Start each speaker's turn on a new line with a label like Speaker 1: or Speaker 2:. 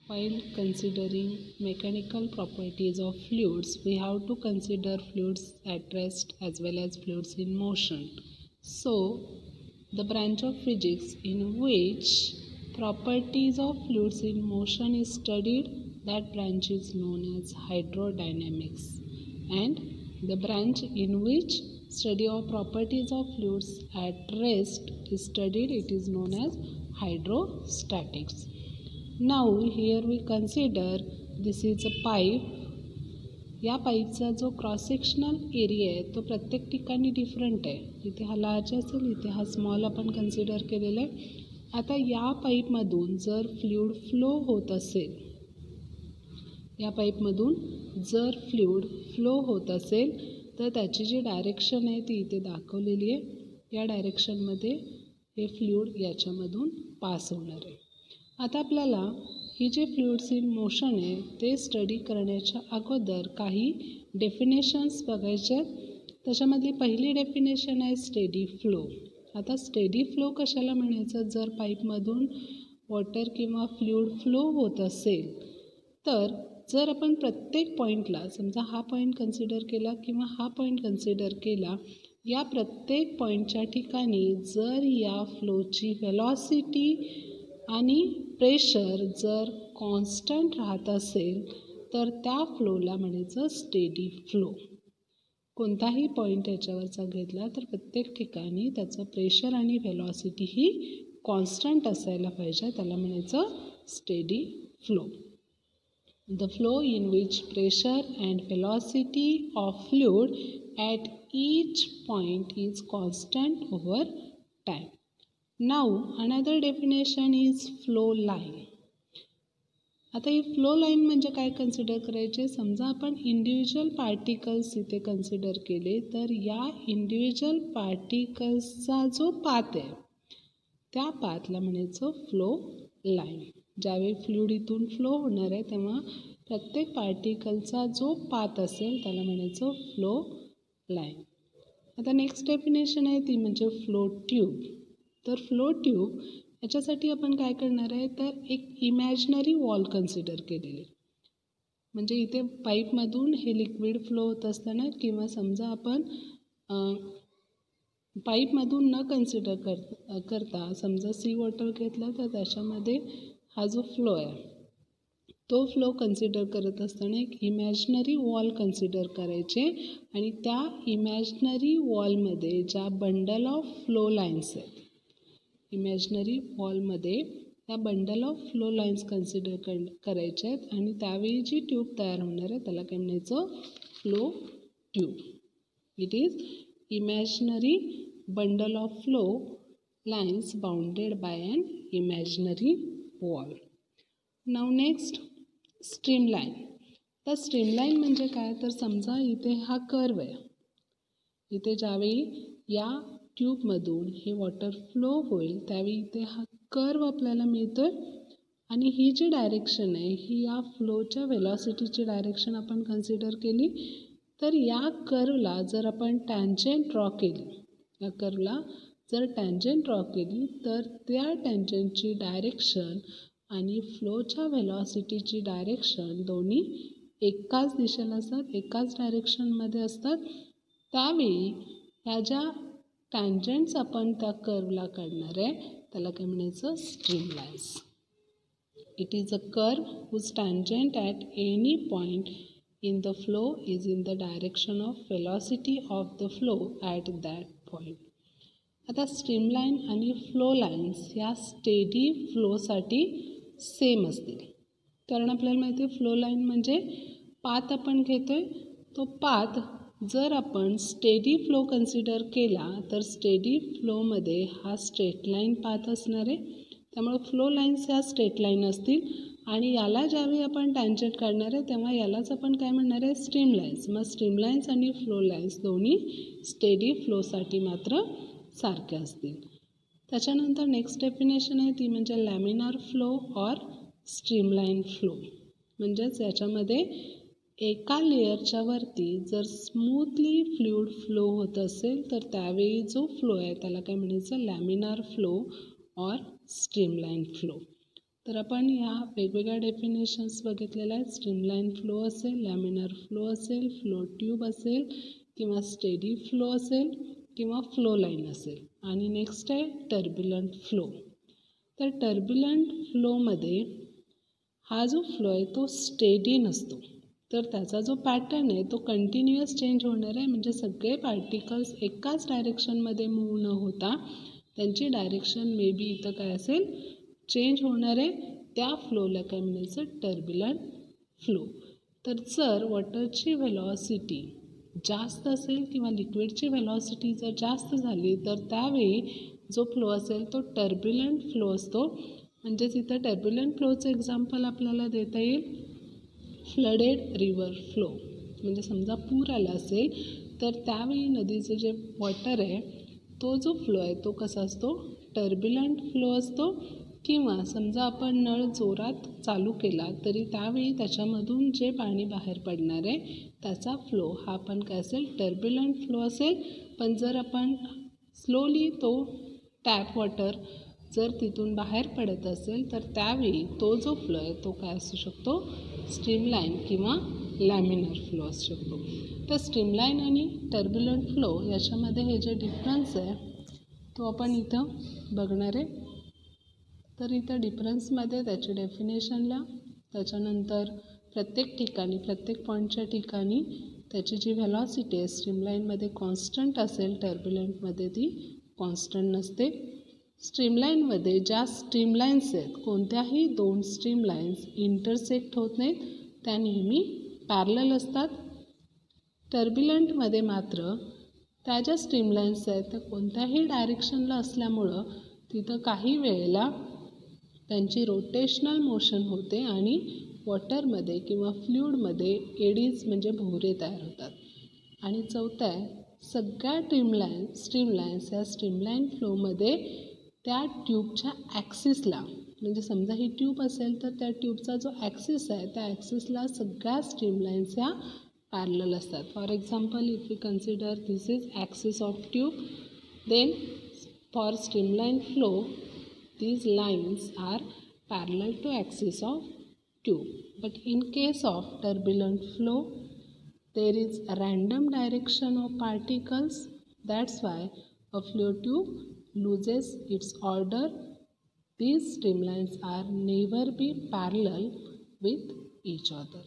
Speaker 1: While considering mechanical properties of fluids, we have to consider fluids at rest as well as fluids in motion. So, the branch of physics in which properties of fluids in motion is studied, that branch is known as hydrodynamics. And the branch in which study of properties of fluids at rest is studied, it is known as hydrostatics. Now here we consider this is a pipe. या पाईपचा जो cross sectional area आहे तो प्रत्येक ठिकाणी different आहे. इथे हा large असेल, इथे हा स्मॉल आपण कन्सिडर केलेला आहे. आता या पाईपमधून जर फ्लूइड फ्लो होत असेल, या पाईपमधून जर फ्लूइड फ्लो होत असेल तर त्याची जी डायरेक्शन आहे ती इथे दाखवलेली आहे. या डायरेक्शनमध्ये हे फ्लूइड याच्यामधून पास होणार आहे. आता आपल्याला ही जे फ्लुइड्स इन मोशन आहे ते स्टडी करण्याच्या अगोदर काही डेफिनेशन्स बघायचे. त्याच्यामधली पहिली डेफिनेशन आहे स्टेडी फ्लो. आता स्टेडी फ्लो कशाला म्हणायचं? जर पाईपमधून वॉटर किंवा फ्लुइड फ्लो होत असेल तर जर आपण प्रत्येक पॉईंटला, समजा हा पॉईंट कन्सिडर केला किंवा हा पॉईंट कन्सिडर केला, या प्रत्येक पॉईंटच्या ठिकाणी जर या फ्लोची व्हेलॉसिटी आणि प्रेशर जर कॉन्स्टंट राहत असेल तर त्या फ्लोला म्हणायचं स्टेडी फ्लो. कोणताही पॉईंट याच्यावरचा घेतला तर प्रत्येक ठिकाणी त्याचं प्रेशर आणि व्हेलॉसिटी ही कॉन्स्टंट असायला पाहिजे, त्याला म्हणायचं steady flow. The flow in which pressure and velocity of fluid at each point is constant over time. Now another definition is flow line. आता ही फ्लो लाईन म्हणजे काय कन्सिडर करायचे? समजा आपण इंडिव्हिज्युअल पार्टिकल्स इथे कन्सिडर केले तर या इंडिव्हिज्युअल पार्टिकल्सचा जो पाथ आहे त्या पाथला म्हणायचं फ्लो लाईन. ज्यावेळी फ्लुइड इथून फ्लो होणार आहे तेव्हा प्रत्येक पार्टिकलचा जो पाथ असेल त्याला म्हणायचं फ्लो लाईन. आता नेक्स्ट डेफिनेशन आहे ती म्हणजे फ्लो ट्यूब. तर फ्लो ट्यूब याच्यासाठी आपण काय करणार आहे तर एक इमॅजिनरी वॉल कन्सिडर केलेली. म्हणजे इथे पाईपमधून हे लिक्विड फ्लो होत असताना किंवा समजा आपण पाईपमधून न कन्सिडर करता समजा सी वॉटर घेतलं तर त्याच्यामध्ये हा जो फ्लो आहे तो फ्लो कन्सिडर करत असताना एक इमॅजिनरी वॉल कन्सिडर करायचे आणि त्या इमॅजिनरी वॉलमध्ये ज्या बंडल ऑफ फ्लो लाईन्स आहेत, इमॅजिनरी वॉलमध्ये त्या bundle of flow lines consider करायचे आहेत आणि त्यावेळी जी ट्यूब तयार होणार आहे त्याला काय म्हणायचं? Flow tube. It is imaginary bundle of flow lines bounded by an imaginary wall. नाव नेक्स्ट स्ट्रीमलाईन. तर स्ट्रीमलाईन म्हणजे काय? तर समजा इथे हा कर्व आहे, इथे ज्यावेळी या ट्यूबमधून हे वॉटर फ्लो होईल त्यावेळी इथे हा कर्व आपल्याला मिळतोय आणि ही जी डायरेक्शन आहे ही या फ्लोच्या व्हेलॉसिटीची डायरेक्शन आपण कन्सिडर केली. तर या कर्वला जर आपण टँजंट ड्रॉ केली, या कर्वला जर टँजंट ड्रॉ केली तर त्या टँजंटची डायरेक्शन आणि फ्लोच्या व्हेलॉसिटीची डायरेक्शन दोन्ही एकाच दिशेला असतात, एकाच डायरेक्शनमध्ये असतात. त्यावेळी ह्या ज्या टँजंट्स आपण त्या कर्वला काढणार आहे त्याला काय म्हणायचं? Streamlines. It is a curve whose tangent at any point in the flow is in the direction of velocity of the flow at that point. आता स्ट्रीमलाईन आणि फ्लो लाईन्स या स्टेडी फ्लोसाठी सेम असतील. कारण आपल्याला माहिती आहे फ्लो लाईन म्हणजे path आपण घेतोय, तो पाथ जर आपण स्टेडी फ्लो कन्सिडर केला तर स्टेडी फ्लोमध्ये हा स्ट्रेट लाईन पाथ असणार आहे. त्यामुळे फ्लो लाईन्स ह्या स्ट्रेट लाईन असतील आणि याला ज्यावेळी आपण टँजंट काढणार आहे तेव्हा यालाच आपण काय म्हणणार आहे? स्ट्रीमलाईन्स. मग स्ट्रीमलाईन्स आणि फ्लो लाईन्स दोन्ही स्टेडी फ्लोसाठी मात्र सारखे असतील. त्याच्यानंतर नेक्स्ट डेफिनेशन आहे ती म्हणजे laminar flow or streamline flow. म्हणजेच याच्यामध्ये एका लेयरच्या वरती जर स्मूथली फ्लुइड फ्लो होत असेल तर त्यावेळी जो फ्लो आहे त्याला काय म्हणायचं? Laminar flow or streamline flow. तर आपण ह्या वेगवेगळ्या डेफिनेशन्स बघितलेल्या आहेत. स्ट्रीमलाईन फ्लो असेल, लॅमिनार फ्लो असेल, फ्लो ट्यूब असेल किंवा स्टेडी फ्लो असेल किंवा फ्लो लाईन असेल. आणि नेक्स्ट आहे टर्ब्युलंट फ्लो. तर टर्ब्युलंट फ्लोमध्ये हा जो फ्लो आहे तो स्टेडी नसतो. तर त्याचा जो पॅटर्न आहे तो कंटिन्युअस चेंज होणार आहे. म्हणजे सगळे पार्टिकल्स एकाच डायरेक्शनमध्ये मूव्ह न होता त्यांची डायरेक्शन मे बी इथं काय असेल चेंज होणार आहे. त्या फ्लोला काय म्हणायचं टर्ब्युलंट फ्लो. तर जर वॉटरची व्हेलॉसिटी जास्त असेल किंवा लिक्विडची व्हेलॉसिटी जर जास्त झाली तर त्यावेळी जो फ्लो असेल तो टर्ब्युलंट फ्लो असतो. म्हणजेच इथं टर्ब्युलंट फ्लोचं एक्झाम्पल आपल्याला देता येईल फ्लडेड रिव्हर फ्लो. म्हणजे समजा पूर आला असेल तर त्यावेळी नदीचं जे वॉटर आहे तो जो फ्लो आहे तो कसा असतो टर्ब्युलंट फ्लो असतो. किंवा समजा आपण नळ जोरात चालू केला तरी त्यावेळी त्याच्यामधून जे पाणी बाहेर पडणार आहे त्याचा फ्लो हा पण काय असेल टर्ब्युलंट फ्लो असेल. पण जर आपण स्लोली तो टॅप वॉटर जर तिथून बाहेर पडत असेल तर त्यावेळी तो जो फ्लो आहे तो काय असू शकतो स्ट्रीमलाईन किंवा लॅमिनार फ्लो असू शकतो. तर स्ट्रीमलाईन आणि टर्ब्युलंट फ्लो याच्यामध्ये हे जे डिफरन्स आहे तो आपण इथं बघणार आहे. तर इथं डिफरन्समध्ये त्याची डेफिनेशनला त्याच्यानंतर प्रत्येक ठिकाणी प्रत्येक पॉईंटच्या ठिकाणी त्याची जी व्हेलॉसिटी आहे स्ट्रीमलाईनमध्ये कॉन्स्टंट असेल, टर्ब्युलंटमध्ये ती कॉन्स्टंट नसते. स्ट्रीमलाईनमध्ये ज्या स्ट्रीमलाईन्स आहेत कोणत्याही दोन स्ट्रीमलाईन्स इंटरसेक्ट होत नाहीत, त्या नेहमी पॅरलल असतात. टर्ब्युलंटमध्ये मात्र त्या ज्या स्ट्रीमलाईन्स आहेत त्या कोणत्याही डायरेक्शनला असल्यामुळं तिथं काही वेळेला त्यांची रोटेशनल मोशन होते आणि वॉटरमध्ये किंवा फ्लुइडमध्ये एडीज म्हणजे भोवरे तयार होतात. आणि चौथं आहे सगळ्या स्ट्रीमलाईन्स या स्ट्रीमलाईन फ्लोमध्ये त्या ट्यूबच्या ॲक्सिसला म्हणजे समजा ही ट्यूब असेल तर त्या ट्यूबचा जो ॲक्सिस आहे त्या ॲक्सिसला सगळ्या स्ट्रीमलाईन्स ह्या पॅरलल असतात. For example if we consider this is axis of tube then for streamline flow these lines are parallel to axis of tube. But in case of turbulent flow there is a random direction of particles. That's why a flow tube loses its order. These streamlines are never be parallel with each other.